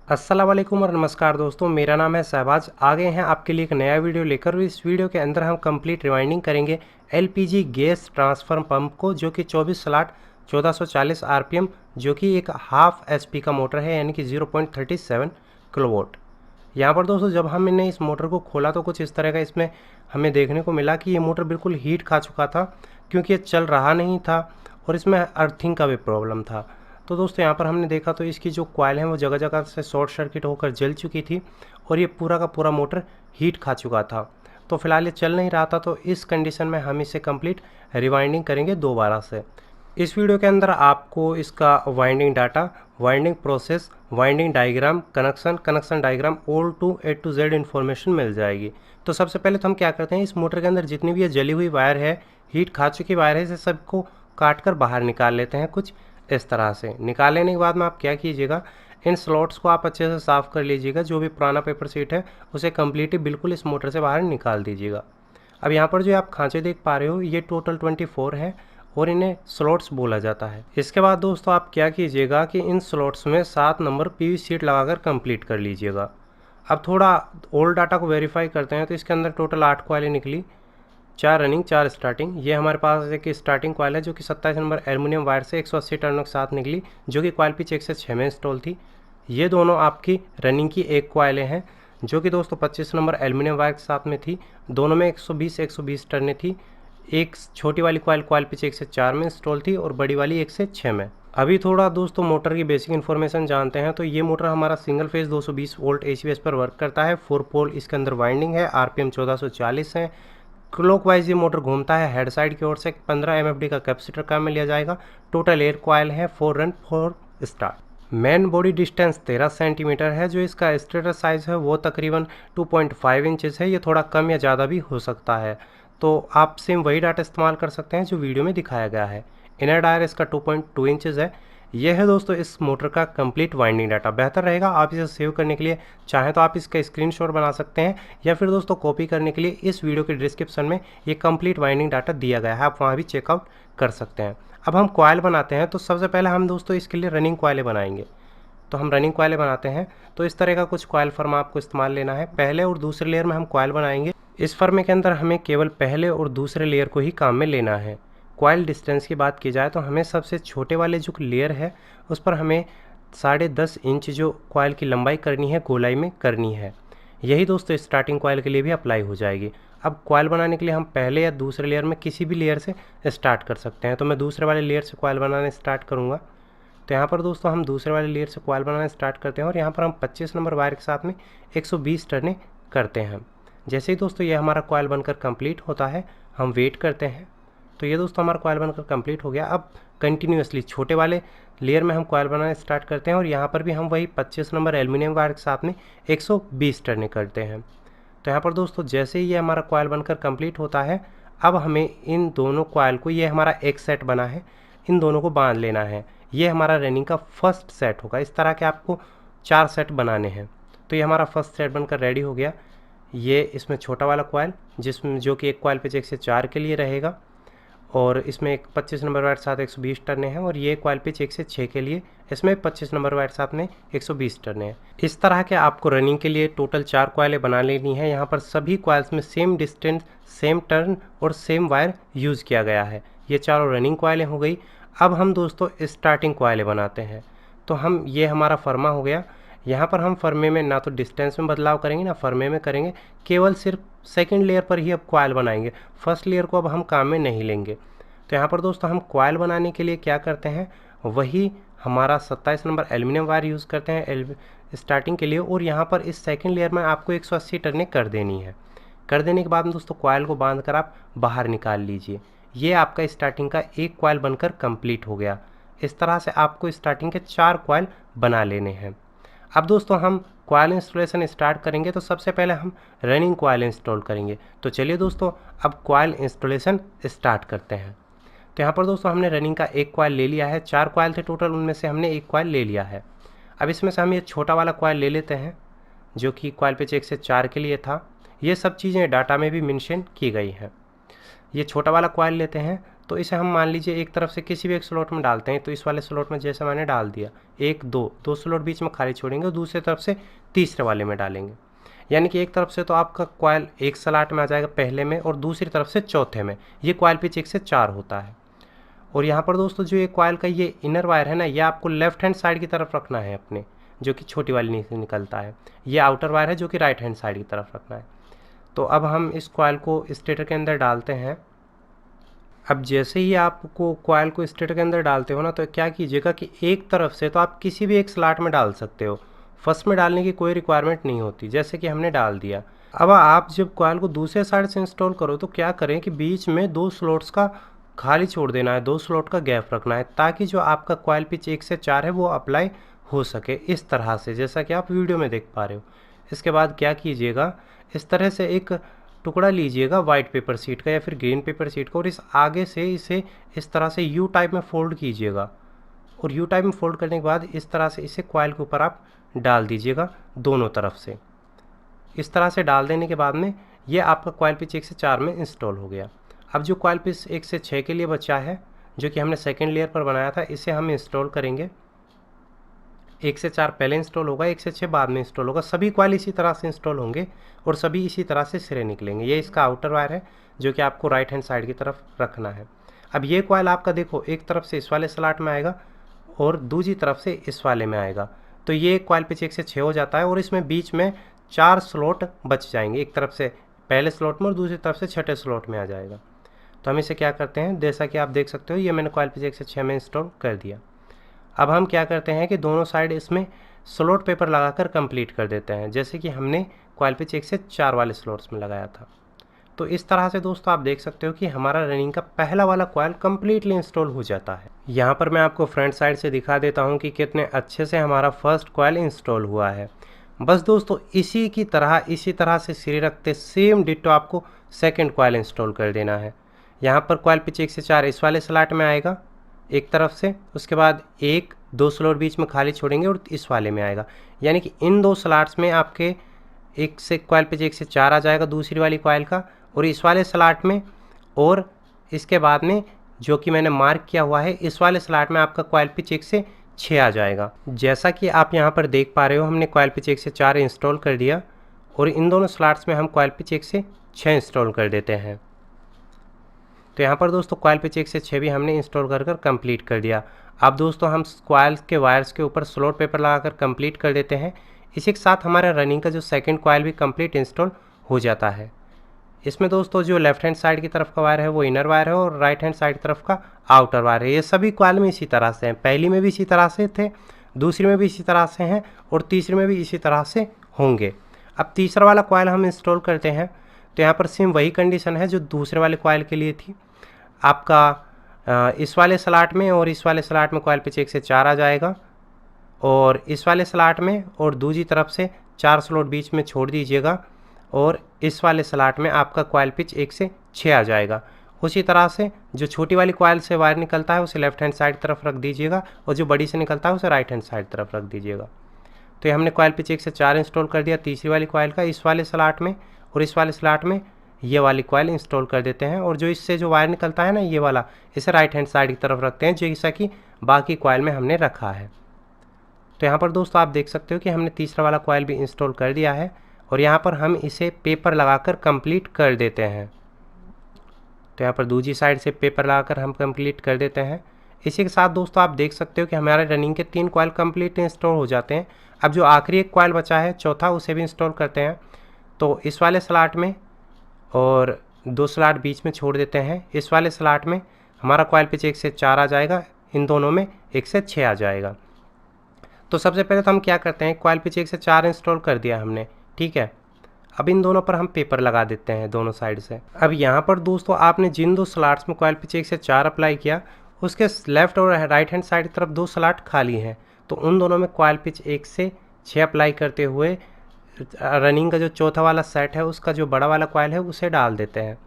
अस्सलाम वालेकुम और नमस्कार दोस्तों, मेरा नाम है शहबाज। आ गए हैं आपके लिए एक नया वीडियो लेकर। और इस वीडियो के अंदर हम कंप्लीट रिवाइंडिंग करेंगे एलपीजी गैस ट्रांसफर पंप को, जो कि 24 स्लॉट 1440 आरपीएम, जो कि एक हाफ एचपी का मोटर है, यानी कि 0.37 किलोवाट। यहाँ पर दोस्तों जब हमने इस मोटर को खोला तो कुछ इस तरह का इसमें हमें देखने को मिला कि ये मोटर बिल्कुल हीट खा चुका था, क्योंकि ये चल रहा नहीं था और इसमें अर्थिंग का भी प्रॉब्लम था। तो दोस्तों यहाँ पर हमने देखा तो इसकी जो कॉइल है वो जगह जगह से शॉर्ट सर्किट होकर जल चुकी थी और ये पूरा का पूरा मोटर हीट खा चुका था। तो फिलहाल ये चल नहीं रहा था, तो इस कंडीशन में हम इसे कंप्लीट रिवाइंडिंग करेंगे दोबारा से। इस वीडियो के अंदर आपको इसका winding data, winding process, winding diagram, connection diagram, all to A to Z information मिल जाएगी। तो सबसे पहले तो हम क्या करते हैं, इस मोटर के अंदर जितनी भी ये जली हुई वायर है, हीट खा चुकी वायर है, इसे सबको काट कर बाहर निकाल लेते हैं। कुछ इस तरह से निकाल लेने के बाद में आप क्या कीजिएगा, इन स्लॉट्स को आप अच्छे से साफ़ कर लीजिएगा। जो भी पुराना पेपर शीट है उसे कम्प्लीटली बिल्कुल इस मोटर से बाहर निकाल दीजिएगा। अब यहाँ पर जो आप खांचे देख पा रहे हो, ये टोटल 24 है और इन्हें स्लॉट्स बोला जाता है। इसके बाद दोस्तों आप क्या कीजिएगा कि इन स्लॉट्स में 7 नंबर पीवी शीट लगाकर कंप्लीट कर लीजिएगा। अब थोड़ा ओल्ड डाटा को वेरीफाई करते हैं, तो इसके अंदर टोटल 8 कॉइलें निकली, 4 रनिंग 4 स्टार्टिंग। ये हमारे पास एक स्टार्टिंग कॉइल है जो कि 27 नंबर एल्युमिनियम वायर से 180 टर्नों के साथ निकली, जो कि कॉइल पिच 1 से 6 में इंस्टॉल थी। ये दोनों आपकी रनिंग की एक कॉइलें हैं, जो कि दोस्तों 25 नंबर एल्युमिनियम वायर के साथ में थी। दोनों में 120 टर्नें थी। एक छोटी वाली कॉइल पिच 1 से 4 में इंस्टॉल थी और बड़ी वाली 1 से 6 में। अभी थोड़ा दोस्तों मोटर की बेसिक इन्फॉर्मेशन जानते हैं। तो ये मोटर हमारा single phase 220 volt AC base पर वर्क करता है। 4 पोल इसके अंदर वाइंडिंग है, आरपीएम 1440 है। क्लॉकवाइज ये मोटर घूमता है। हेड साइड की ओर से 15 एमएफडी का कैपेसिटर काम में लिया जाएगा। टोटल एयर कॉयल है 4 run 4 start. Main body distance 13 centimetre है। जो इसका स्टेटर साइज है वो तकरीबन 2.5 इंचेस है। ये थोड़ा कम या ज़्यादा भी हो सकता है, तो आप सेम वही डाटा इस्तेमाल कर सकते हैं जो वीडियो में दिखाया गया है। इनर डायर इसका 2.2 इंचेस है। यह है दोस्तों इस मोटर का कंप्लीट वाइंडिंग डाटा। बेहतर रहेगा आप इसे सेव करने के लिए चाहें तो आप इसका स्क्रीनशॉट बना सकते हैं, या फिर दोस्तों कॉपी करने के लिए इस वीडियो के डिस्क्रिप्शन में ये कंप्लीट वाइंडिंग डाटा दिया गया है, आप वहाँ भी चेकआउट कर सकते हैं। अब हम कॉयल बनाते हैं। तो सबसे पहले हम दोस्तों इसके लिए रनिंग कॉयलें बनाएंगे। तो हम रनिंग कॉयलें बनाते हैं। तो इस तरह का कुछ कॉयल फर्म आपको इस्तेमाल लेना है। पहले और दूसरे लेयर में हम कॉयल बनाएंगे। इस फर्मे के अंदर हमें केवल पहले और दूसरे लेयर को ही काम में लेना है। कॉयल डिस्टेंस की बात की जाए तो हमें सबसे छोटे वाले जो लेयर है उस पर हमें 10.5 इंच जो कॉयल की लंबाई करनी है, गोलाई में करनी है। यही दोस्तों स्टार्टिंग कॉयल के लिए भी अप्लाई हो जाएगी। अब कॉयल बनाने के लिए हम पहले या दूसरे लेयर में किसी भी लेयर से स्टार्ट कर सकते हैं। तो मैं दूसरे वाले लेयर से कॉयल बनाना स्टार्ट करूँगा। तो यहाँ पर दोस्तों हम दूसरे वाले लेयर से कॉयल बनाना स्टार्ट करते हैं और यहाँ पर हम 25 नंबर वायर के साथ में 120 टर्नें करते हैं। जैसे ही दोस्तों ये हमारा कॉयल बनकर कंप्लीट होता है, हम वेट करते हैं। तो ये दोस्तों हमारा कॉयल बनकर कंप्लीट हो गया। अब कंटिन्यूसली छोटे वाले लेयर में हम कॉयल बनाना स्टार्ट करते हैं और यहाँ पर भी हम वही 25 नंबर एल्युमिनियम वायर के साथ में 120 टर्नें करते हैं। तो यहाँ पर दोस्तों जैसे ही ये हमारा कॉयल बनकर कंप्लीट होता है, अब हमें इन दोनों कॉयल को, ये हमारा एक सेट बना है, इन दोनों को बांध लेना है। ये हमारा रनिंग का फर्स्ट सेट होगा। इस तरह के आपको 4 सेट बनाने हैं। तो ये हमारा फर्स्ट सेट बनकर रेडी हो गया। ये इसमें छोटा वाला कॉयल, जिसमें जो कि एक कॉयल पे 1 से 4 के लिए रहेगा, और इसमें एक 25 नंबर वायर साथ 120 टर्नें हैं। और ये कॉयल पिच 1 से 6 के लिए, इसमें 25 नंबर वायर साथ में 120 टर्नें हैं। इस तरह के आपको रनिंग के लिए टोटल 4 कॉयलें बना लेनी है। यहाँ पर सभी कॉयल्स में सेम डिस्टेंस, सेम टर्न और सेम वायर यूज़ किया गया है। ये चारों रनिंग कॉयलें हो गई। अब हम दोस्तों स्टार्टिंग कॉयलें बनाते हैं। तो हम, ये हमारा फर्मा हो गया। यहाँ पर हम फर्मे में ना तो डिस्टेंस में बदलाव करेंगे ना फर्मे में करेंगे, केवल सिर्फ सेकंड लेयर पर ही अब कॉयल बनाएंगे। फर्स्ट लेयर को अब हम काम में नहीं लेंगे। तो यहाँ पर दोस्तों हम कॉयल बनाने के लिए क्या करते हैं, वही हमारा 27 नंबर एल्युमिनियम वायर यूज़ करते हैं स्टार्टिंग के लिए। और यहाँ पर इस सेकंड लेयर में आपको 180 टर्नें कर देनी है। कर देने के बाद दोस्तों कॉयल को बांध कर आप बाहर निकाल लीजिए। ये आपका स्टार्टिंग का एक कॉयल बनकर कंप्लीट हो गया। इस तरह से आपको स्टार्टिंग के 4 कॉयल बना लेने हैं। अब दोस्तों हम कॉयल इंस्टॉलेशन स्टार्ट करेंगे। तो सबसे पहले हम रनिंग कॉयल इंस्टॉल करेंगे। तो चलिए दोस्तों अब कॉयल इंस्टॉलेशन स्टार्ट करते हैं। तो यहाँ पर दोस्तों हमने रनिंग का एक कॉयल ले लिया है। 4 कॉयल थे टोटल, उनमें से हमने एक कॉयल ले लिया है। अब इसमें से हम ये छोटा वाला कॉयल ले लेते हैं, जो कि कॉयल पिच 1 से 4 के लिए था। ये सब चीज़ें डाटा में भी मेंशन की गई हैं। ये छोटा वाला कॉयल लेते हैं। तो इसे हम मान लीजिए एक तरफ से किसी भी एक स्लॉट में डालते हैं। तो इस वाले स्लॉट में जैसे मैंने डाल दिया, एक दो स्लॉट बीच में खाली छोड़ेंगे और दूसरी तरफ से तीसरे वाले में डालेंगे। यानी कि एक तरफ से तो आपका कॉयल एक स्लॉट में आ जाएगा पहले में और दूसरी तरफ से चौथे में। ये कॉयल पिच 1 से 4 होता है। और यहाँ पर दोस्तों जो ये कॉयल का ये इनर वायर है ना, ये आपको लेफ्ट हैंड साइड की तरफ रखना है अपने, जो कि छोटी वाली नीचे निकलता है। ये आउटर वायर है जो कि राइट हैंड साइड की तरफ रखना है। तो अब हम इस कॉयल को स्टेटर के अंदर डालते हैं। अब जैसे ही आपको कॉयल को स्टेटर के अंदर डालते हो ना, तो क्या कीजिएगा कि एक तरफ से तो आप किसी भी एक स्लॉट में डाल सकते हो, फर्स्ट में डालने की कोई रिक्वायरमेंट नहीं होती, जैसे कि हमने डाल दिया। अब आप जब कॉयल को दूसरे साइड से इंस्टॉल करो तो क्या करें कि बीच में 2 स्लॉट्स का खाली छोड़ देना है, 2 स्लॉट का गैप रखना है, ताकि जो आपका कॉयल पिच 1 से 4 है वो अप्लाई हो सके इस तरह से, जैसा कि आप वीडियो में देख पा रहे हो। इसके बाद क्या कीजिएगा, इस तरह से एक टुकड़ा लीजिएगा वाइट पेपर शीट का या फिर ग्रीन पेपर शीट का, और इस आगे से इसे इस तरह से यू टाइप में फोल्ड कीजिएगा। और यू टाइप में फोल्ड करने के बाद इस तरह से इसे कॉयल के ऊपर आप डाल दीजिएगा दोनों तरफ से। इस तरह से डाल देने के बाद में ये आपका कॉयल पिच 1 से 4 में इंस्टॉल हो गया। अब जो कॉयल पिच 1 से 6 के लिए बचा है, जो कि हमने सेकेंड लेयर पर बनाया था, इसे हम इंस्टॉल करेंगे। 1 से 4 पहले इंस्टॉल होगा, 1 से 6 बाद में इंस्टॉल होगा। सभी कॉयल इसी तरह से इंस्टॉल होंगे और सभी इसी तरह से सिरे निकलेंगे। ये इसका आउटर वायर है जो कि आपको राइट हैंड साइड की तरफ रखना है। अब ये कॉयल आपका देखो एक तरफ से इस वाले स्लॉट में आएगा और दूसरी तरफ से इस वाले में आएगा। तो ये कॉयल पिच 1 से 6 हो जाता है और इसमें बीच में 4 स्लॉट बच जाएंगे, एक तरफ से पहले स्लॉट में और दूसरी तरफ से छठे स्लॉट में आ जाएगा। तो हम इसे क्या करते हैं, जैसा कि आप देख सकते हो ये मैंने कॉयल पिच 1 से 6 में इंस्टॉल कर दिया। अब हम क्या करते हैं कि दोनों साइड इसमें स्लॉट पेपर लगाकर कंप्लीट कर देते हैं, जैसे कि हमने कॉयल पिच 1 से 4 वाले स्लॉट्स में लगाया था। तो इस तरह से दोस्तों आप देख सकते हो कि हमारा रनिंग का पहला वाला कॉयल कम्प्लीटली इंस्टॉल हो जाता है। यहाँ पर मैं आपको फ्रंट साइड से दिखा देता हूँ कि कितने अच्छे से हमारा फर्स्ट कॉयल इंस्टॉल हुआ है। बस दोस्तों इसी तरह से सिरे रखते सेम डिट्टो आपको सेकंड कॉयल इंस्टॉल कर देना है। यहाँ पर कॉयल पिच 1 से 4 इस वाले स्लॉट में आएगा एक तरफ से, उसके बाद 1-2 स्लॉट बीच में खाली छोड़ेंगे और इस वाले में आएगा। यानी कि इन 2 स्लॉट्स में आपके एक से कॉयल पिच 1 से 4 आ जाएगा दूसरी वाली कॉयल का, और इस वाले स्लॉट में, और इसके बाद में जो कि मैंने मार्क किया हुआ है इस वाले स्लॉट में आपका कॉयल पिच 1 से 6 आ जाएगा। जैसा कि आप यहाँ पर देख पा रहे हो हमने कॉयल पिच 1 से 4 इंस्टॉल कर दिया और इन दोनों स्लॉट्स में हम कॉयल पिच 1 से 6 इंस्टॉल कर देते हैं। तो यहाँ पर दोस्तों कॉयल पिच 1 से 6 भी हमने इंस्टॉल कर कंप्लीट कर दिया। अब दोस्तों हम कॉयल के वायर्स के ऊपर स्लॉट पेपर लगाकर कंप्लीट कर देते हैं। इसी के साथ हमारा रनिंग का जो सेकंड कॉयल भी कंप्लीट इंस्टॉल हो जाता है। इसमें दोस्तों जो लेफ्ट हैंड साइड की तरफ का वायर है वो इनर वायर है और राइट हैंड साइड की तरफ का आउटर वायर है। ये सभी कॉयल में इसी तरह से हैं, पहली में भी इसी तरह से थे, दूसरी में भी इसी तरह से हैं और तीसरी में भी इसी तरह से होंगे। अब तीसरा वाला कॉयल हम इंस्टॉल करते हैं। तो यहाँ पर सेम वही कंडीशन है जो दूसरे वाले कॉयल के लिए थी। आपका इस वाले स्लॉट में और इस वाले स्लॉट में कॉयल पिच 1 से 4 आ जाएगा और इस वाले स्लॉट में और दूसरी तरफ से 4 स्लॉट बीच में छोड़ दीजिएगा और इस वाले स्लॉट में आपका कॉयल पिच 1 से 6 आ जाएगा। उसी तरह से जो छोटी वाली कॉयल से वायर निकलता है उसे लेफ्ट हैंड साइड तरफ रख दीजिएगा और जो बड़ी से निकलता है उसे राइट हैंड साइड तरफ रख दीजिएगा। तो ये हमने कॉयल पिच 1 से 4 इंस्टॉल कर दिया तीसरी वाली कॉयल का इस वाले स्लॉट में, और इस वाले स्लॉट में ये वाली कॉयल इंस्टॉल कर देते हैं और जो इससे जो वायर निकलता है ना ये वाला, इसे राइट हैंड साइड की तरफ रखते हैं जैसा कि बाकी कॉयल में हमने रखा है। तो यहाँ पर दोस्तों आप देख सकते हो कि हमने तीसरा वाला कॉयल भी इंस्टॉल कर दिया है और यहाँ पर हम इसे पेपर लगाकर कंप्लीट कर देते हैं। तो यहाँ पर दूसरी साइड से पेपर लगाकर हम कंप्लीट कर देते हैं। इसी के साथ दोस्तों आप देख सकते हो कि हमारे रनिंग के 3 कॉयल कंप्लीट इंस्टॉल हो जाते हैं। अब जो आखिरी एक कॉयल बचा है चौथा, उसे भी इंस्टॉल करते हैं। तो इस वाले स्लॉट में और 2 स्लॉट बीच में छोड़ देते हैं। इस वाले स्लॉट में हमारा कॉयल पिच 1 से 4 आ जाएगा, इन दोनों में 1 से 6 आ जाएगा। तो सबसे पहले तो हम क्या करते हैं, कॉयल पिच 1 से 4 इंस्टॉल कर दिया हमने, ठीक है। अब इन दोनों पर हम पेपर लगा देते हैं दोनों साइड से। अब यहाँ पर दोस्तों आपने जिन 2 स्लॉट्स में कॉयल पिच 1 से 4 अप्लाई किया उसके लेफ्ट और राइट हैंड साइड की तरफ 2 स्लॉट खाली हैं, तो उन दोनों में कॉयल पिच 1 से 6 अप्लाई करते हुए रनिंग का जो चौथा वाला सेट है उसका जो बड़ा वाला कॉयल है उसे डाल देते हैं।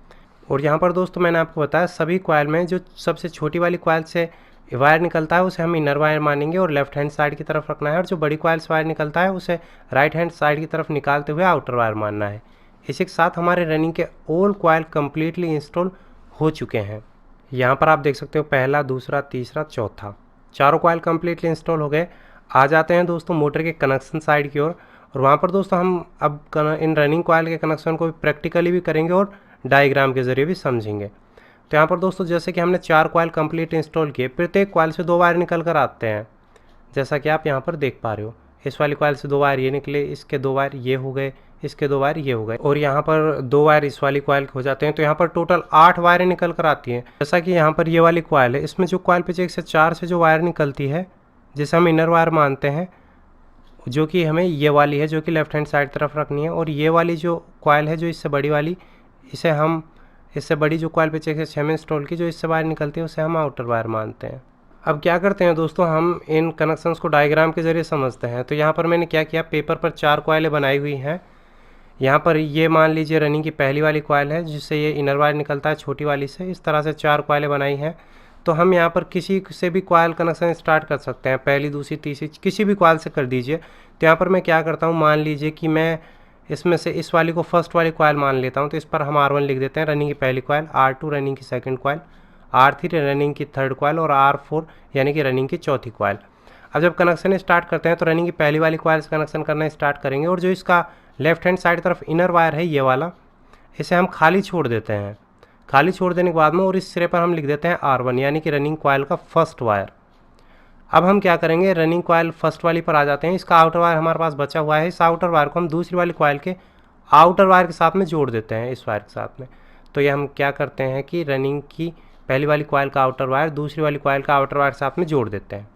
और यहाँ पर दोस्तों मैंने आपको बताया सभी कॉयल में जो सबसे छोटी वाली कॉयल से वायर निकलता है उसे हम इनर वायर मानेंगे और लेफ्ट हैंड साइड की तरफ रखना है, और जो बड़ी कॉयल से वायर निकलता है उसे राइट हैंड साइड की तरफ निकालते हुए आउटर वायर मानना है। इसी के साथ हमारे रनिंग के ऑल कॉयल कम्प्लीटली इंस्टॉल हो चुके हैं। यहाँ पर आप देख सकते हो पहला, दूसरा, तीसरा, चौथा, चारों कॉयल कम्प्लीटली इंस्टॉल हो गए। आ जाते हैं दोस्तों मोटर के कनेक्शन साइड की ओर, और वहाँ पर दोस्तों हम अब इन रनिंग कॉयल के कनेक्शन को प्रैक्टिकली भी करेंगे और डायग्राम के ज़रिए भी समझेंगे। तो यहाँ पर दोस्तों जैसे कि हमने 4 कॉयल कंप्लीट इंस्टॉल किए, प्रत्येक कॉयल से 2 वायर निकल कर आते हैं, जैसा कि आप यहाँ पर देख पा रहे हो। इस वाली कॉयल से 2 वायर ये निकले, इसके 2 वायर ये हो गए, इसके 2 वायर ये हो गए, और यहाँ पर 2 वायर इस वाली कॉयल के हो जाते हैं। तो यहाँ पर टोटल 8 वायरें निकल कर आती हैं। जैसा कि यहाँ पर ये वाली कॉयल है, इसमें जो कॉयल पिच 1 से 4 से जो वायर निकलती है, जिसे हम इनर वायर मानते हैं, जो कि हमें ये वाली है, जो कि लेफ्ट हैंड साइड तरफ रखनी है। और ये वाली जो कॉयल है, जो इससे बड़ी वाली, इसे हम, इससे बड़ी जो कॉयल पिच 1 से 6 में इंस्टॉल की, जो इससे वायर निकलती है, उसे हम आउटर वायर मानते हैं। अब क्या करते हैं दोस्तों, हम इन कनेक्शंस को डायग्राम के ज़रिए समझते हैं। तो यहाँ पर मैंने क्या किया, पेपर पर 4 कॉयलें बनाई हुई हैं। यहाँ पर ये मान लीजिए रनिंग की पहली वाली कॉयल है, जिससे ये इनर वायर निकलता है छोटी वाली से। इस तरह से 4 कॉयलें बनाई हैं। तो हम यहाँ पर किसी से भी कॉयल कनेक्शन स्टार्ट कर सकते हैं, पहली, दूसरी, तीसरी, किसी भी कॉयल से कर दीजिए। तो यहाँ पर मैं क्या करता हूँ, मान लीजिए कि मैं इसमें से इस वाली को फर्स्ट वाली कॉयल मान लेता हूँ। तो इस पर हम R1 लिख देते हैं, रनिंग की पहली कॉयल, R2 रनिंग की सेकंड कॉयल, R3 रनिंग की थर्ड कॉयल, और R4 यानी कि रनिंग की चौथी कॉयल। अब जब कनेक्शन स्टार्ट करते हैं तो रनिंग की पहली वाली कॉयल से कनेक्शन करना स्टार्ट करेंगे, और जो इसका लेफ्ट हैंड साइड तरफ इनर वायर है ये वाला, इसे हम खाली छोड़ देते हैं। खाली छोड़ देने के बाद में और इस सिरे पर हम लिख देते हैं R1 यानी कि रनिंग कॉयल का फर्स्ट वायर। अब हम क्या करेंगे, रनिंग कॉयल फर्स्ट वाली पर आ जाते हैं। इसका आउटर वायर हमारे पास बचा हुआ है, इस आउटर वायर को हम दूसरी वाली कॉयल के आउटर वायर के साथ में जोड़ देते हैं, इस वायर के साथ में। तो ये हम क्या करते हैं कि रनिंग की पहली वाली कॉयल का आउटर वायर दूसरी वाली कॉयल का आउटर वायर के साथ में जोड़ देते हैं।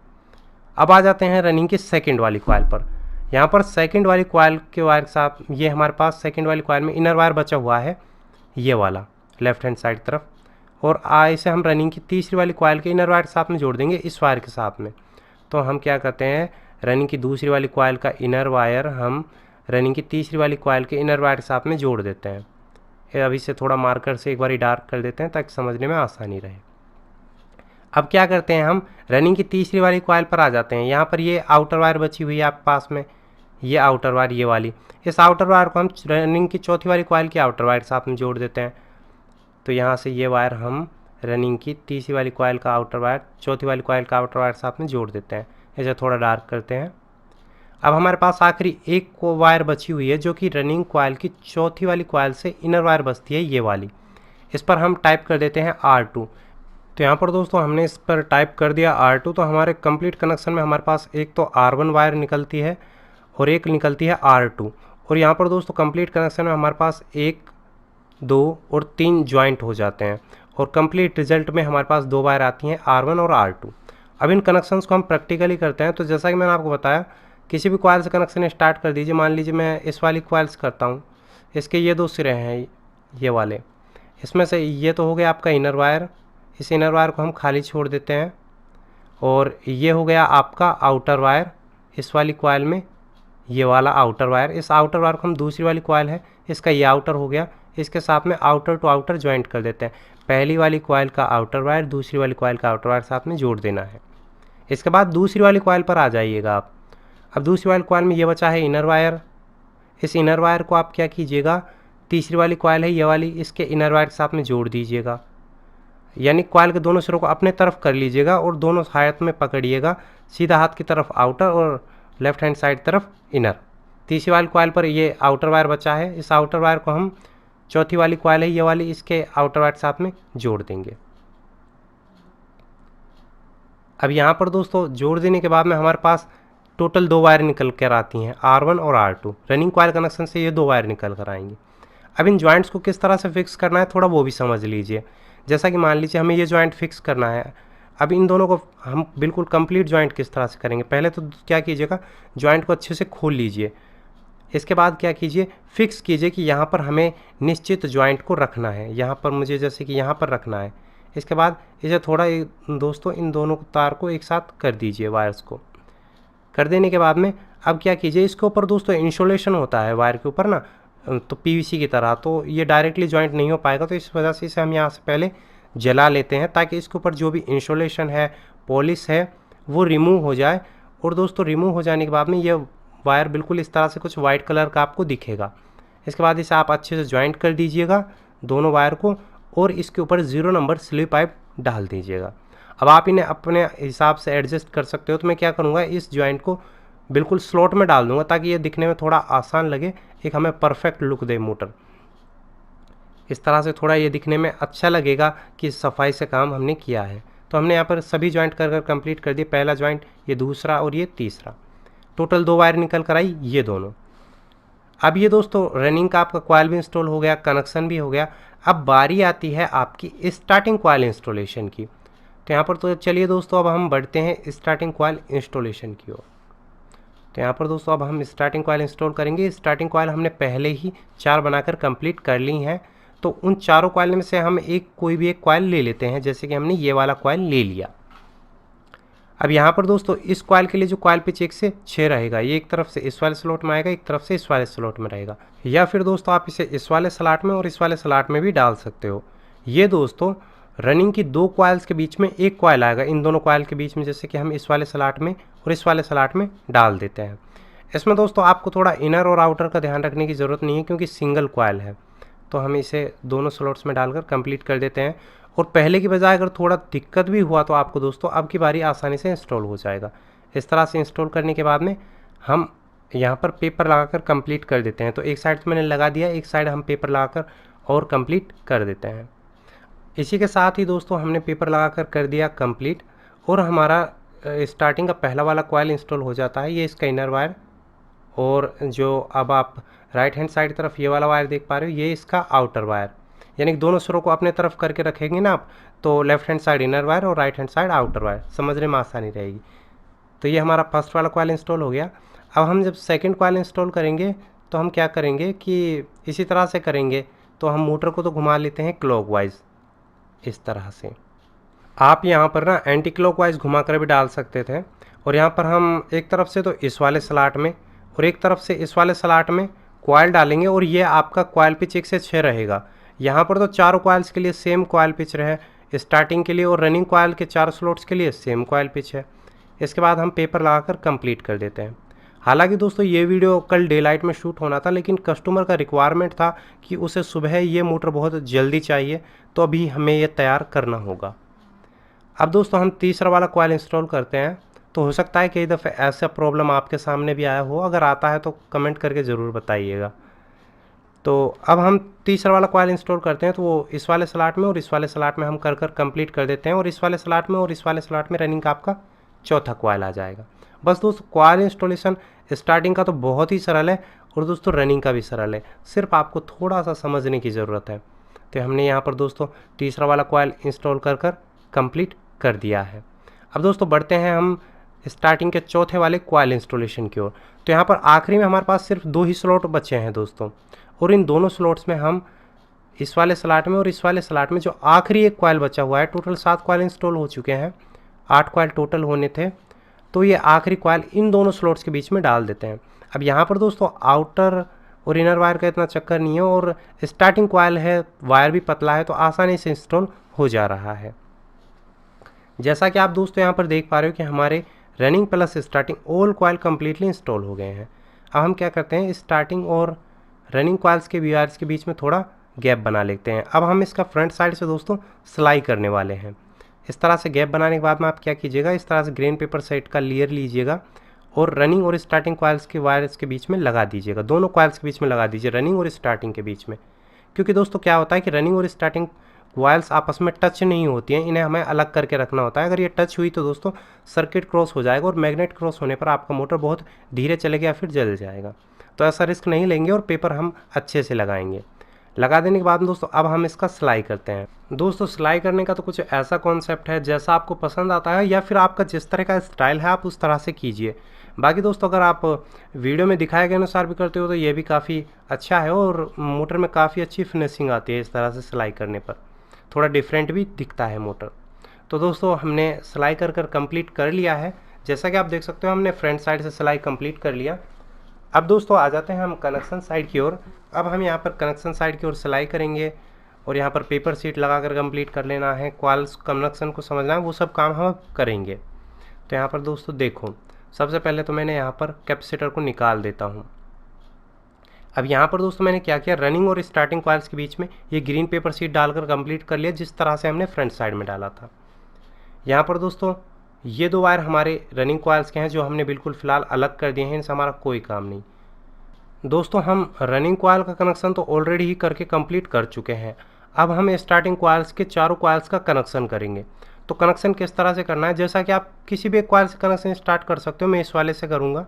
अब आ जाते हैं रनिंग की सेकंड वाली कॉयल पर। यहाँ पर सेकंड वाली कॉयल के वायर के साथ ये हमारे पास सेकंड वाली कॉयल में इनर वायर बचा हुआ है, ये वाला लेफ्ट हैंड साइड तरफ, और इसे हम रनिंग की तीसरी वाली कॉयल के इनर वायर के साथ में जोड़ देंगे, इस वायर के साथ में। तो हम क्या करते हैं, रनिंग की दूसरी वाली कॉयल का इनर वायर हम रनिंग की तीसरी वाली कॉयल के इनर वायर के साथ में जोड़ देते हैं। अभी से थोड़ा मार्कर से एक बार डार्क कर देते हैं ताकि समझने में आसानी रहे। अब क्या करते हैं, हम रनिंग की तीसरी वाली कॉयल पर आ जाते हैं। यहाँ पर ये आउटर वायर बची हुई है आपके पास में, ये आउटर वायर ये वाली, इस आउटर वायर को हम रनिंग की चौथी वाली कॉयल के आउटर वायर के साथ में जोड़ देते हैं। तो यहाँ से ये वायर हम रनिंग की तीसरी वाली कॉयल का आउटर वायर चौथी वाली कॉयल का आउटर वायर के साथ में जोड़ देते हैं। इसे थोड़ा डार्क करते हैं। अब हमारे पास आखिरी एक वायर बची हुई है, जो कि रनिंग कॉयल की चौथी वाली कॉयल से इनर वायर बचती है, ये वाली। इस पर हम टाइप कर देते हैं R2। तो यहाँ पर दोस्तों हमने इस पर टाइप कर दिया R2। तो हमारे कंप्लीट कनेक्शन में हमारे पास एक तो R1 वायर निकलती है और एक निकलती है R2। और यहाँ पर दोस्तों कंप्लीट कनेक्शन में हमारे पास 1, 2 और 3 जॉइंट हो जाते हैं, और कंप्लीट रिजल्ट में हमारे पास 2 वायर आती हैं, R1 और R2। अब इन कनेक्शंस को हम प्रैक्टिकली करते हैं। तो जैसा कि मैंने आपको बताया, किसी भी कॉयल से कनेक्शन स्टार्ट कर दीजिए। मान लीजिए मैं इस वाली कॉयल से करता हूँ, इसके ये 2 सिरे हैं ये वाले, इसमें से ये तो हो गया आपका इनर वायर, इस इनर वायर को हम खाली छोड़ देते हैं, और ये हो गया आपका आउटर वायर इस वाली कॉयल में, ये वाला आउटर वायर। इस आउटर वायर को हम दूसरी वाली कॉयल है, इसका ये आउटर हो गया, इसके साथ में आउटर टू आउटर ज्वाइंट कर देते हैं। पहली वाली कॉयल का आउटर वायर दूसरी वाली कॉयल का आउटर वायर साथ में जोड़ देना है। इसके बाद दूसरी वाली कॉयल पर आ जाइएगा आप। अब दूसरी वाली कॉयल में ये बचा है इनर वायर। इस इनर वायर को आप क्या कीजिएगा, तीसरी वाली कॉयल है ये वाली, इसके इनर वायर के साथ में जोड़ दीजिएगा, यानी कॉयल के दोनों सिरों को अपने तरफ कर लीजिएगा और दोनों हाथ में पकड़िएगा, सीधा हाथ की तरफ आउटर और लेफ्ट हैंड साइड तरफ इनर। तीसरी वाली कॉयल पर ये आउटर वायर बचा है, इस आउटर वायर को हम चौथी वाली कॉयल है ये वाली, इसके आउटर वायर के साथ में जोड़ देंगे। अब यहाँ पर दोस्तों जोड़ देने के बाद में हमारे पास टोटल 2 वायर निकल कर आती हैं, R1 और R2। रनिंग कॉयल कनेक्शन से ये 2 वायर निकल कर आएंगी। अब इन जॉइंट्स को किस तरह से फिक्स करना है थोड़ा वो भी समझ लीजिए। जैसा कि मान लीजिए हमें ये जॉइंट फिक्स करना है। अब इन दोनों को हम बिल्कुल कंप्लीट जॉइंट किस तरह से करेंगे, पहले तो क्या कीजिएगा, जॉइंट को अच्छे से खोल लीजिए। इसके बाद क्या कीजिए, फिक्स कीजिए कि यहाँ पर हमें निश्चित जॉइंट को रखना है, यहाँ पर मुझे जैसे कि यहाँ पर रखना है। इसके बाद इसे थोड़ा दोस्तों इन दोनों तार को एक साथ कर दीजिए, वायर्स को कर देने के बाद में अब क्या कीजिए, इसके ऊपर दोस्तों इंसुलेशन होता है वायर के ऊपर ना, तो पीवीसी की तरह, तो ये डायरेक्टली जॉइंट नहीं हो पाएगा। तो इस वजह से इसे हम यहाँ से पहले जला लेते हैं ताकि इसके ऊपर जो भी इंसुलेशन है, पॉलिश है, वो रिमूव हो जाए। और दोस्तों रिमूव हो जाने के बाद में ये वायर बिल्कुल इस तरह से कुछ वाइट कलर का आपको दिखेगा। इसके बाद इसे आप अच्छे से ज्वाइंट कर दीजिएगा दोनों वायर को, और इसके ऊपर 0 नंबर स्लीव पाइप डाल दीजिएगा। अब आप इन्हें अपने हिसाब से एडजस्ट कर सकते हो। तो मैं क्या करूँगा, इस जॉइंट को बिल्कुल स्लॉट में डाल दूंगा ताकि ये दिखने में थोड़ा आसान लगे, एक हमें परफेक्ट लुक दे मोटर। इस तरह से थोड़ा ये दिखने में अच्छा लगेगा कि सफाई से काम हमने किया है। तो हमने यहाँ पर सभी जॉइंट कर कंप्लीट कर दिए, पहला जॉइंट, ये दूसरा और ये तीसरा। टोटल 2 वायर निकल कर आई, ये दोनों। अब ये दोस्तों रनिंग का आपका कॉइल भी इंस्टॉल हो गया, कनेक्शन भी हो गया। अब बारी आती है आपकी स्टार्टिंग कॉइल इंस्टॉलेशन की। तो यहाँ पर तो चलिए दोस्तों अब हम बढ़ते हैं स्टार्टिंग कॉइल इंस्टॉलेशन की ओर। तो यहाँ पर दोस्तों अब हम स्टार्टिंग कॉइल इंस्टॉल करेंगे। स्टार्टिंग कॉइल हमने पहले ही 4 बनाकर कंप्लीट कर ली हैं। तो उन चारों कॉइल में से हम कोई भी एक कॉइल ले लेते हैं, जैसे कि हमने ये वाला कॉइल ले लिया। अब यहाँ पर दोस्तों इस कॉइल के लिए जो कॉइल पिच 1 से 6 रहेगा, ये एक तरफ से इस वाले स्लॉट में आएगा, एक तरफ से इस वाले स्लॉट में रहेगा। या फिर दोस्तों आप इसे इस वाले स्लॉट में और इस वाले स्लॉट में भी डाल सकते हो। ये दोस्तों रनिंग की 2 कॉइल्स के बीच में एक कॉइल आएगा, इन दोनों कॉइल के बीच में, जैसे कि हम इस वाले स्लॉट में और इस वाले स्लॉट में डाल देते हैं। इसमें दोस्तों आपको थोड़ा इनर और आउटर का ध्यान रखने की ज़रूरत नहीं है, क्योंकि सिंगल कॉइल है। तो हम इसे दोनों स्लॉट्स में डालकर कंप्लीट कर देते हैं। और पहले की बजाय अगर थोड़ा दिक्कत भी हुआ तो आपको दोस्तों अब की बारी आसानी से इंस्टॉल हो जाएगा। इस तरह से इंस्टॉल करने के बाद में हम यहाँ पर पेपर लगाकर कंप्लीट कर देते हैं। तो एक साइड मैंने लगा दिया, एक साइड हम पेपर लगाकर और कंप्लीट कर देते हैं। इसी के साथ ही दोस्तों हमने पेपर लगाकर कर दिया कंप्लीट, और हमारा स्टार्टिंग का पहला वाला कॉइल इंस्टॉल हो जाता है। ये इसका इनर वायर, और जो अब आप राइट हैंड साइड तरफ ये वाला वायर देख पा रहे हो, ये इसका आउटर वायर। यानी कि दोनों सिरों को अपने तरफ करके रखेंगे ना आप, तो left hand side inner wire और right hand side outer wire, समझने में आसानी रहेगी। तो ये हमारा फर्स्ट वाला कॉइल इंस्टॉल हो गया। अब हम जब सेकंड कॉइल इंस्टॉल करेंगे तो हम क्या करेंगे कि इसी तरह से करेंगे। तो हम मोटर को तो घुमा लेते हैं क्लॉकवाइज, इस तरह से। आप यहाँ पर ना एंटी क्लॉकवाइज घुमा कर भी डाल सकते थे। और यहाँ पर हम एक तरफ से तो इस वाले स्लॉट में और एक तरफ से इस वाले स्लॉट में कॉइल डालेंगे, और ये आपका कॉइल पिच 1 से 6 रहेगा। यहाँ पर तो चारों कॉइल्स के लिए सेम कॉइल पिच रहे स्टार्टिंग के लिए, और रनिंग कॉइल के 4 स्लॉट्स के लिए सेम कॉइल पिच है। इसके बाद हम पेपर लगाकर कंप्लीट कर देते हैं। हालांकि दोस्तों ये वीडियो कल डे लाइट में शूट होना था, लेकिन कस्टमर का रिक्वायरमेंट था कि उसे सुबह ये मोटर बहुत जल्दी चाहिए, तो अभी हमें ये तैयार करना होगा। अब दोस्तों हम तीसरा वाला कॉइल इंस्टॉल करते हैं। तो हो सकता है कई दफ़े ऐसा प्रॉब्लम आपके सामने भी आया हो, अगर आता है तो कमेंट करके ज़रूर बताइएगा। तो अब हम तीसरा वाला कॉइल इंस्टॉल करते हैं। तो वो इस वाले स्लॉट में और इस वाले स्लॉट में हम कर कंप्लीट कर देते हैं, और इस वाले स्लॉट में और इस वाले स्लॉट में रनिंग का आपका चौथा कॉइल आ जाएगा। बस दोस्तों कॉइल इंस्टॉलेशन स्टार्टिंग का तो बहुत ही सरल है, और दोस्तों रनिंग का भी सरल है, सिर्फ आपको थोड़ा सा समझने की ज़रूरत है। तो हमने यहाँ पर दोस्तों तीसरा वाला कॉइल इंस्टॉल कर कंप्लीट कर दिया है। अब दोस्तों बढ़ते हैं हम स्टार्टिंग के चौथे वाले कॉइल इंस्टॉलेशन की ओर। तो यहाँ पर आखिरी में हमारे पास सिर्फ 2 ही स्लॉट बचे हैं दोस्तों, और इन दोनों स्लॉट्स में हम इस वाले स्लॉट में और इस वाले स्लॉट में जो आखिरी एक कॉइल बचा हुआ है, टोटल 7 कॉइल इंस्टॉल हो चुके हैं, 8 कॉइल टोटल होने थे। तो ये आखिरी कॉइल इन दोनों स्लॉट्स के बीच में डाल देते हैं। अब यहाँ पर दोस्तों आउटर और इनर वायर का इतना चक्कर नहीं है, और स्टार्टिंग कॉइल है, वायर भी पतला है, तो आसानी से इंस्टॉल हो जा रहा है। जैसा कि आप दोस्तों यहाँ पर देख पा रहे हो कि हमारे running plus starting all coil completely install हो गए हैं। अब हम क्या करते हैं, स्टार्टिंग और रनिंग कॉइल्स के वायर्स के बीच में थोड़ा गैप बना लेते हैं। अब हम इसका फ्रंट साइड से दोस्तों सिलाई करने वाले हैं। इस तरह से गैप बनाने के बाद में आप क्या कीजिएगा, इस तरह से ग्रेन पेपर सेट का लेयर लीजिएगा और रनिंग और स्टार्टिंग कॉइल्स के वायर्स के बीच में लगा दीजिएगा। दोनों कॉइल्स के बीच में लगा दीजिए, रनिंग और स्टार्टिंग के बीच में। क्योंकि दोस्तों क्या होता है कि रनिंग और स्टार्टिंग कॉइल्स आपस में टच नहीं होती हैं, इन्हें हमें अलग करके रखना होता है। अगर ये टच हुई तो दोस्तों सर्किट क्रॉस हो जाएगा, और मैग्नेट क्रॉस होने पर आपका मोटर बहुत धीरे चलेगा या फिर जल जाएगा। तो ऐसा रिस्क नहीं लेंगे, और पेपर हम अच्छे से लगाएंगे। लगा देने के बाद दोस्तों अब हम इसका सिलाई करते हैं। दोस्तों सिलाई करने का तो कुछ ऐसा कॉन्सेप्ट है, जैसा आपको पसंद आता है या फिर आपका जिस तरह का स्टाइल है आप उस तरह से कीजिए। बाकी दोस्तों अगर आप वीडियो में दिखाए गए अनुसार भी करते हो तो ये भी काफ़ी अच्छा है, और मोटर में काफ़ी अच्छी फिनिशिंग आती है इस तरह से सिलाई करने पर, थोड़ा डिफरेंट भी दिखता है मोटर। तो दोस्तों हमने सिलाई कर कंप्लीट कर लिया है। जैसा कि आप देख सकते हो हमने फ्रंट साइड से सिलाई कंप्लीट कर लिया। अब दोस्तों आ जाते हैं हम कनेक्शन साइड की ओर। अब हम यहाँ पर कनेक्शन साइड की ओर सिलाई करेंगे, और यहाँ पर पेपर शीट लगाकर कंप्लीट कर लेना है, कॉइल्स कनेक्शन को समझना है, वो सब काम हम करेंगे। तो यहाँ पर दोस्तों देखो, सबसे पहले तो मैंने यहाँ पर कैपेसिटर को निकाल देता हूँ। अब यहाँ पर दोस्तों मैंने क्या किया, रनिंग और स्टार्टिंग कॉइल्स के बीच में ये ग्रीन पेपर शीट डालकर कंप्लीट कर लिया, जिस तरह से हमने फ्रंट साइड में डाला था। यहाँ पर दोस्तों ये 2 वायर हमारे रनिंग कॉइल्स के हैं जो हमने बिल्कुल फ़िलहाल अलग कर दिए हैं, इनसे हमारा कोई काम नहीं। दोस्तों हम रनिंग कॉइल का कनेक्शन तो ऑलरेडी ही करके कंप्लीट कर चुके हैं। अब हम स्टार्टिंग कॉइल्स के चारों कॉइल्स का कनेक्शन करेंगे। तो कनेक्शन किस तरह से करना है, जैसा कि आप किसी भी एक कॉइल से कनेक्शन स्टार्ट कर सकते हो, मैं इस वाले से करूँगा।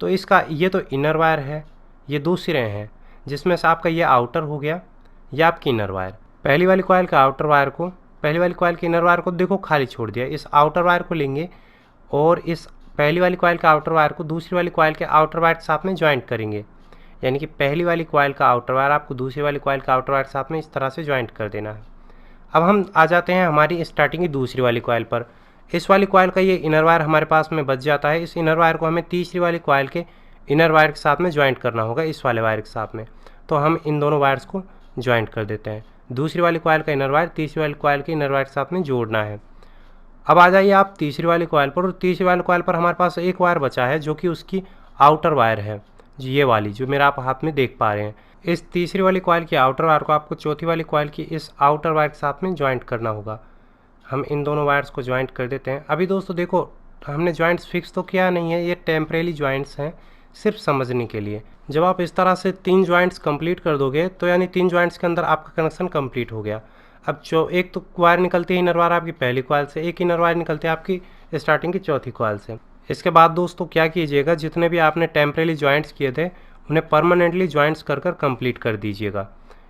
तो इसका ये तो इनर वायर है, ये दूसरे हैं, जिसमें से आपका ये आउटर हो गया, ये आपकी इनर वायर। पहली वाली कॉइल के आउटर वायर को, पहली वाली कॉइल के इनर वायर को देखो खाली छोड़ दिया। इस आउटर वायर को लेंगे और इस पहली वाली कॉइल के आउटर वायर को दूसरी वाली कॉइल के आउटर वायर के साथ में ज्वाइंट करेंगे। यानी कि पहली वाली कॉइल का आउटर वायर आपको दूसरी वाली कॉइल का आउटर वायर के साथ में इस तरह से ज्वाइंट कर देना है। अब हम आ जाते हैं हमारी स्टार्टिंग की दूसरी वाली कॉइल पर। इस वाली कॉइल का ये इनर वायर हमारे पास में बच जाता है। इस इनर वायर को हमें तीसरी वाली कॉइल के इनर वायर के साथ में ज्वाइंट करना होगा, इस वाले वायर के साथ में। तो हम इन दोनों वायर्स को ज्वाइंट कर देते हैं। दूसरी वाली कॉइल का इनर वायर तीसरी वाली कॉइल के इनर वायर के साथ में जोड़ना है। अब आ जाइए आप तीसरी वाली कॉइल पर, और तीसरी वाली कॉइल पर हमारे पास एक वायर बचा है जो कि उसकी आउटर वायर है, ये वाली जो मेरा आप हाथ में देख पा रहे हैं। इस तीसरी वाली कॉइल की आउटर वायर को आपको चौथी वाली कॉइल की इस आउटर वायर के साथ में ज्वाइंट करना होगा। हम इन दोनों वायर्स को ज्वाइंट कर देते हैं। अभी दोस्तों देखो हमने ज्वाइंट्स फिक्स तो किया नहीं है, ये टेम्परेरी ज्वाइंट्स हैं, सिर्फ समझने के लिए। जब आप इस तरह से 3 ज्वाइंट्स कंप्लीट कर दोगे तो यानी 3 ज्वाइंट्स के अंदर आपका कनेक्शन कंप्लीट हो गया। अब जो एक तो वायर निकलती है इनर वायर आपकी पहली कॉइल से, एक इनर वायर निकलती है आपकी स्टार्टिंग की चौथी कॉइल से। इसके बाद दोस्तों क्या कीजिएगा, जितने भी आपने टेम्परेरी ज्वाइंट्स किए थे उन्हें परमानेंटली ज्वाइंट्स कर कर कंप्लीट कर दीजिएगा।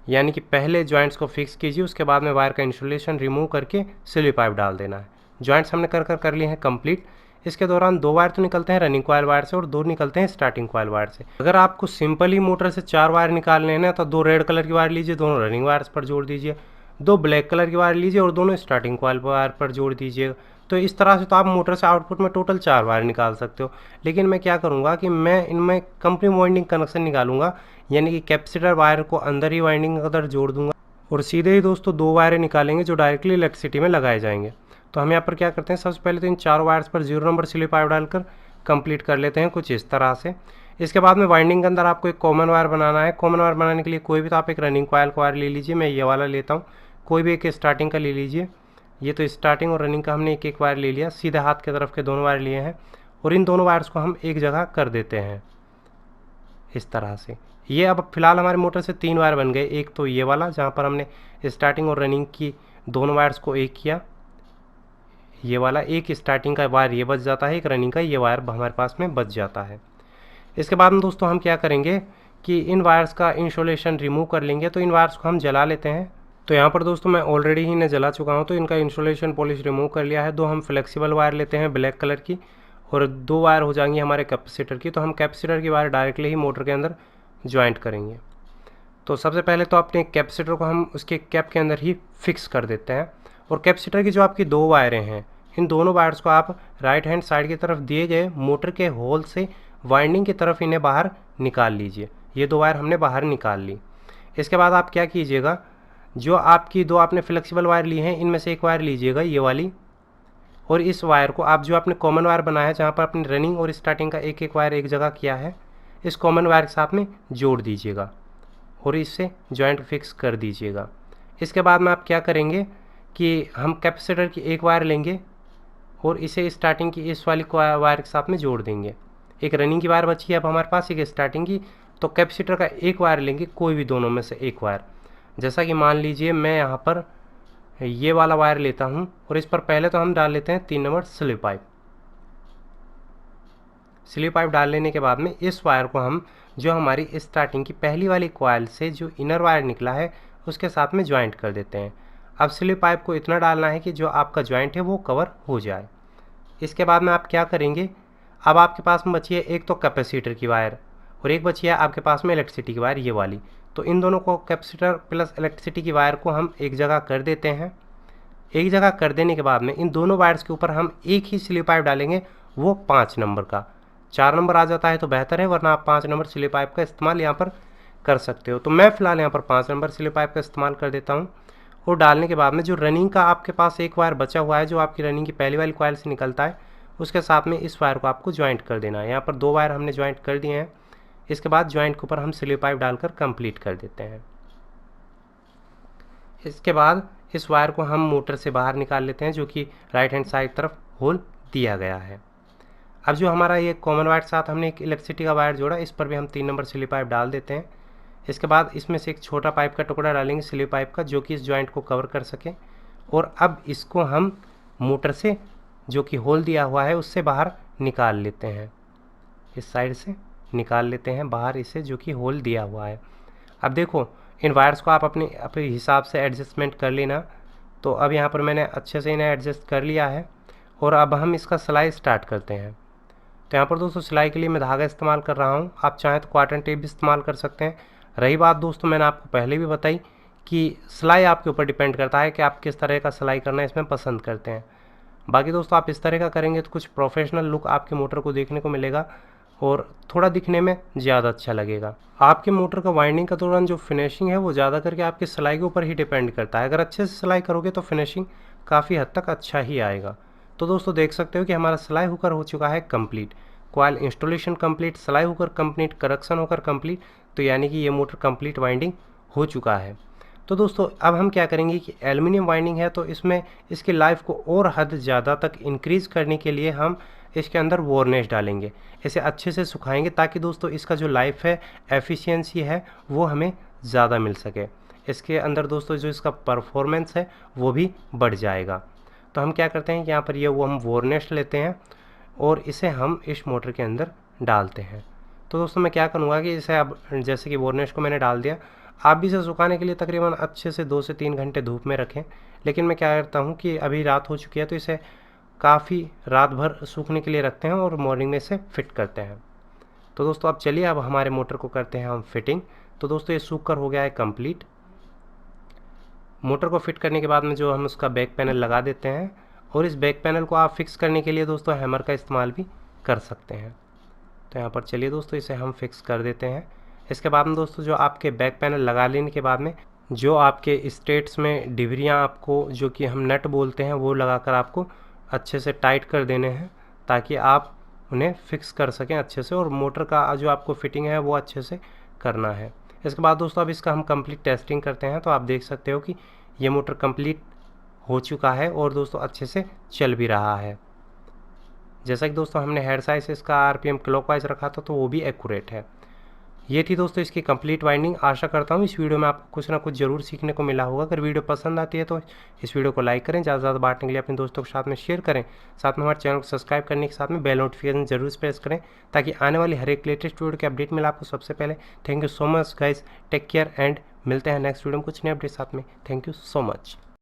यानी कि पहले ज्वाइंट्स को फिक्स कीजिए, उसके बाद में वायर का इंसुलेशन रिमूव करके स्लीव पाइप डाल देना है। ज्वाइंट्स हमने कर लिए हैं कंप्लीट। इसके दौरान 2 वायर तो निकलते हैं रनिंग कॉइल वायर से और 2 निकलते हैं स्टार्टिंग कॉइल वायर से। अगर आपको सिंपली मोटर से 4 वायर निकालने हैं ना, तो 2 रेड कलर की वायर लीजिए, दोनों रनिंग वायर्स पर जोड़ दीजिए। 2 ब्लैक कलर की वायर लीजिए और दोनों स्टार्टिंग कॉइल वायर पर जोड़ दीजिए। तो इस तरह से तो आप मोटर से आउटपुट में टोटल 4 वायर निकाल सकते हो। लेकिन मैं क्या करूँगा कि मैं इनमें कंपनी वाइंडिंग कनेक्शन निकालूंगा, यानी कि कैपेसिटर वायर को अंदर ही वाइंडिंग अंदर जोड़ दूंगा और सीधे ही दोस्तों 2 वायर निकालेंगे जो डायरेक्टली इलेक्ट्रिसिटी में लगाए जाएंगे। तो हम यहाँ पर क्या करते हैं, सबसे पहले तो इन 4 वायर्स पर 0 नंबर स्लीव पाइप डालकर कंप्लीट कर लेते हैं कुछ इस तरह से। इसके बाद में वाइंडिंग के अंदर आपको एक कॉमन वायर बनाना है। कॉमन वायर बनाने के लिए कोई भी तो आप एक रनिंग कॉइल का वायर ले लीजिए, मैं ये वाला लेता हूँ। कोई भी एक स्टार्टिंग का ले लीजिए। ये तो स्टार्टिंग और रनिंग का हमने एक एक वायर ले लिया, सीधे हाथ की तरफ के दोनों वायर लिए हैं और इन दोनों वायर्स को हम एक जगह कर देते हैं इस तरह से। ये अब फिलहाल हमारे मोटर से 3 वायर बन गए। एक तो ये वाला जहाँ पर हमने स्टार्टिंग और रनिंग की दोनों वायर्स को एक किया, ये वाला एक स्टार्टिंग का वायर ये बच जाता है, एक रनिंग का ये वायर हमारे पास में बच जाता है। इसके बाद में दोस्तों हम क्या करेंगे कि इन वायर्स का इंसुलेशन रिमूव कर लेंगे। तो इन वायर्स को हम जला लेते हैं। तो यहाँ पर दोस्तों मैं ऑलरेडी ही इन्हें जला चुका हूँ, तो इनका इंसुलेशन पॉलिश रिमूव कर लिया है। 2 हम फ्लेक्सिबल वायर लेते हैं ब्लैक कलर की और 2 वायर हो जाएंगी हमारे कैपेसिटर की। तो हम कैपेसिटर की वायर डायरेक्टली ही मोटर के अंदर ज्वाइंट करेंगे। तो सबसे पहले तो अपने कैपेसिटर को हम उसके कैप के अंदर ही फिक्स कर देते हैं और कैपेसिटर की जो आपकी 2 वायरें हैं, इन दोनों वायर्स को आप राइट हैंड साइड की तरफ दिए गए मोटर के होल से वाइंडिंग की तरफ इन्हें बाहर निकाल लीजिए। ये 2 वायर हमने बाहर निकाल ली। इसके बाद आप क्या कीजिएगा, जो आपकी 2 आपने फ्लेक्सिबल वायर ली हैं इनमें से एक वायर लीजिएगा ये वाली, और इस वायर को आप जो आपने कॉमन वायर बनाया है जहाँ पर अपनी रनिंग और स्टार्टिंग का एक एक वायर एक जगह किया है, इस कॉमन वायर के साथ में जोड़ दीजिएगा और इससे जॉइंट फिक्स कर दीजिएगा। इसके बाद में आप क्या करेंगे कि हम कैपेसिटर की एक वायर लेंगे और इसे स्टार्टिंग की इस वाली वायर के साथ में जोड़ देंगे। एक रनिंग की वायर बची है अब हमारे पास, एक स्टार्टिंग की। तो कैपेसिटर का एक वायर लेंगे, कोई भी दोनों में से एक वायर। जैसा कि मान लीजिए मैं यहाँ पर ये वाला वायर लेता हूँ और इस पर पहले तो हम डाल लेते हैं 3 number sleeve pipe. Sleeve pipe डाल लेने के बाद में इस वायर को हम जो हमारी स्टार्टिंग की पहली वाली कॉइल से जो इनर वायर निकला है उसके साथ में ज्वाइंट कर देते हैं। अब स्लीव पाइप को इतना डालना है कि जो आपका ज्वाइंट है वो कवर हो जाए। इसके बाद में आप क्या करेंगे, अब आपके पास में बची है एक तो कैपेसिटर की वायर और एक बची है आपके पास में इलेक्ट्रिसिटी की वायर, ये वाली। तो इन दोनों को कैपेसिटर प्लस इलेक्ट्रिसिटी की वायर को हम एक जगह कर देते हैं। एक जगह कर देने के बाद में इन दोनों वायर्स के ऊपर हम एक ही स्लीव पाइप डालेंगे, वो 5 नंबर का। 4 नंबर आ जाता है तो बेहतर है, वरना आप 5 नंबर स्लीव पाइप का इस्तेमाल यहाँ पर कर सकते हो। तो मैं फ़िलहाल यहाँ पर 5 नंबर स्लीव पाइप का इस्तेमाल कर देता हूँ। और डालने के बाद में जो रनिंग का आपके पास एक वायर बचा हुआ है जो आपकी रनिंग की पहली वाली कॉइल से निकलता है, उसके साथ में इस वायर को आपको ज्वाइंट कर देना है। यहाँ पर 2 वायर हमने ज्वाइंट कर दिए हैं। इसके बाद जॉइंट के ऊपर हम स्लीव पाइप डालकर कंप्लीट कर देते हैं। इसके बाद इस वायर को हम मोटर से बाहर निकाल लेते हैं, जो कि राइट हैंड साइड तरफ होल दिया गया है। अब जो हमारा ये कॉमन वायर के साथ हमने एक इलेक्ट्रिसिटी का वायर जोड़ा, इस पर भी हम 3 नंबर स्लीव पाइप डाल देते हैं। इसके बाद इसमें से एक छोटा पाइप का टुकड़ा डालेंगे स्लीव पाइप का, जो कि इस जॉइंट को कवर कर सके। और अब इसको हम मोटर से जो कि होल दिया हुआ है उससे बाहर निकाल लेते हैं, इस साइड से निकाल लेते हैं बाहर इसे, जो कि होल दिया हुआ है। अब देखो इन वायर्स को आप अपने हिसाब से एडजस्टमेंट कर लेना। तो अब यहाँ पर मैंने अच्छे से इन्हें एडजस्ट कर लिया है और अब हम इसका सिलाई स्टार्ट करते हैं। तो यहाँ पर दोस्तों सिलाई के लिए मैं धागा इस्तेमाल कर रहा हूँ, आप चाहें तो कॉटन टेप भी इस्तेमाल कर सकते हैं। रही बात दोस्तों, मैंने आपको पहले भी बताई कि सिलाई आपके ऊपर डिपेंड करता है कि आप किस तरह का सिलाई करना इसमें पसंद करते हैं। बाकी दोस्तों आप इस तरह का करेंगे तो कुछ प्रोफेशनल लुक आपके मोटर को देखने को मिलेगा और थोड़ा दिखने में ज़्यादा अच्छा लगेगा। आपके मोटर का वाइंडिंग का दौरान जो फिनिशिंग है वो ज़्यादा करके आपकी सिलाई के ऊपर ही डिपेंड करता है। अगर अच्छे से सिलाई करोगे तो फिनिशिंग काफ़ी हद तक अच्छा ही आएगा। तो दोस्तों देख सकते हो कि हमारा सिलाई होकर हो चुका है कंप्लीट, कॉइल इंस्टॉलेशन कंप्लीट, सिलाई होकर कंप्लीट, करेक्शन होकर कंप्लीट। तो यानी कि ये मोटर कंप्लीट वाइंडिंग हो चुका है। तो दोस्तों अब हम क्या करेंगे कि एल्युमिनियम वाइंडिंग है तो इसमें इसकी लाइफ को और हद ज़्यादा तक इंक्रीज़ करने के लिए हम इसके अंदर वॉर्निश डालेंगे, इसे अच्छे से सुखाएंगे ताकि दोस्तों इसका जो लाइफ है, एफिशिएंसी है, वो हमें ज़्यादा मिल सके। इसके अंदर दोस्तों जो इसका परफॉर्मेंस है वो भी बढ़ जाएगा। तो हम क्या करते हैं कि यहाँ पर ये वो हम वॉर्निश लेते हैं और इसे हम इस मोटर के अंदर डालते हैं। तो दोस्तों मैं क्या करूँगा कि इसे अब जैसे कि वॉर्निश को मैंने डाल दिया, आप भी इसे सुखाने के लिए तकरीबन अच्छे से 2 से 3 घंटे धूप में रखें। लेकिन मैं क्या करता हूँ कि अभी रात हो चुकी है तो इसे काफ़ी रात भर सूखने के लिए रखते हैं और मॉर्निंग में इसे फिट करते हैं। तो दोस्तों अब चलिए अब हमारे मोटर को करते हैं हम फिटिंग। तो दोस्तों ये सूख कर हो गया है कंप्लीट। मोटर को फिट करने के बाद में जो हम उसका बैक पैनल लगा देते हैं और इस बैक पैनल को आप फिक्स करने के लिए दोस्तों हैमर का इस्तेमाल भी कर सकते हैं। तो यहाँ पर चलिए दोस्तों इसे हम फिक्स कर देते हैं। इसके बाद में दोस्तों जो आपके बैक पैनल लगा लेने के बाद में जो आपके स्ट्रेट्स में डिबरियाँ आपको जो कि हम नट बोलते हैं वो लगाकर आपको अच्छे से टाइट कर देने हैं ताकि आप उन्हें फिक्स कर सकें अच्छे से, और मोटर का जो आपको फिटिंग है वो अच्छे से करना है। इसके बाद दोस्तों अब इसका हम कंप्लीट टेस्टिंग करते हैं। तो आप देख सकते हो कि ये मोटर कंप्लीट हो चुका है और दोस्तों अच्छे से चल भी रहा है। जैसा कि दोस्तों हमने हेड साइज इसका आरपीएम क्लॉकवाइज रखा था तो वो भी एक्यूरेट है। ये थी दोस्तों इसकी कंप्लीट वाइंडिंग। आशा करता हूँ इस वीडियो में आपको कुछ ना कुछ ज़रूर सीखने को मिला होगा। अगर वीडियो पसंद आती है तो इस वीडियो को लाइक करें, ज़्यादा से ज़्यादा बांटने के लिए अपने दोस्तों के साथ में शेयर करें। साथ में हमारे चैनल को सब्सक्राइब करने के साथ में बेल नोटिफिकेशन जरूर प्रेस करें ताकि आने वाली हर एक लेटेस्ट वीडियो के अपडेट मिले आपको सबसे पहले। Thank you so much guys, take care and मिलते हैं नेक्स्ट वीडियो में कुछ नए अपडेट साथ में। Thank you so much.